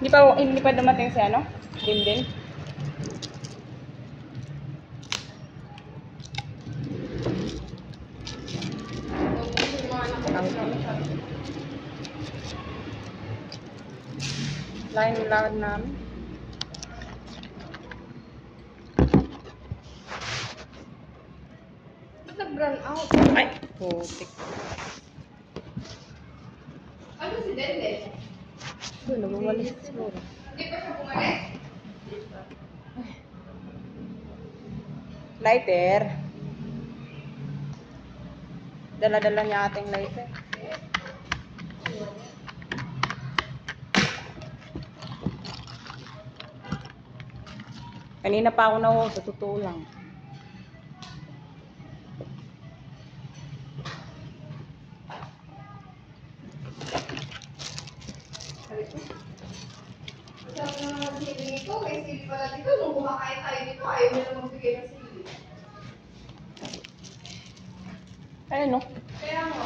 Hindi pa dumating si ano? Din. Lain lakad namin. Ba't nag-run out? Ay, putik. Ano si Denden? Doon, nagwawalis siguro. Hindi pa siya bumalik? Lighter. Dala-dala niya ating lighter. Kanina pa ako na sa totoo lang. Masarap na naman sili nito. May sili pala dito. Nung kumakain tayo dito, ayaw nila magbigay ng sili. Ayun no. Kaya mo.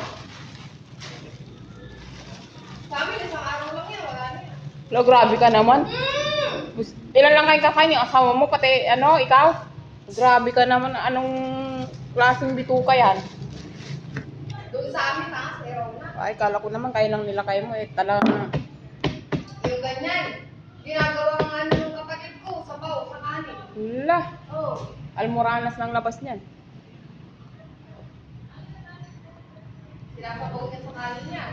Sa amin, isang araw lang yan. Wala na yan. Lo, grabe ka naman. Ilan lang kayo kakain yung asawa mo, pati ano, ikaw? Grabe ka naman, anong klaseng bituka yan? Doon sa amin, ha? Zero na. Ay, kala ko naman kayo lang nila kayo mo, talagang... Yung ganyan. Ginagawa nga ng kapatid ko sa baw, sa kanin. Wala, Oo. almoranas ng labas niyan. Sinasabaw niya sa kanin niya.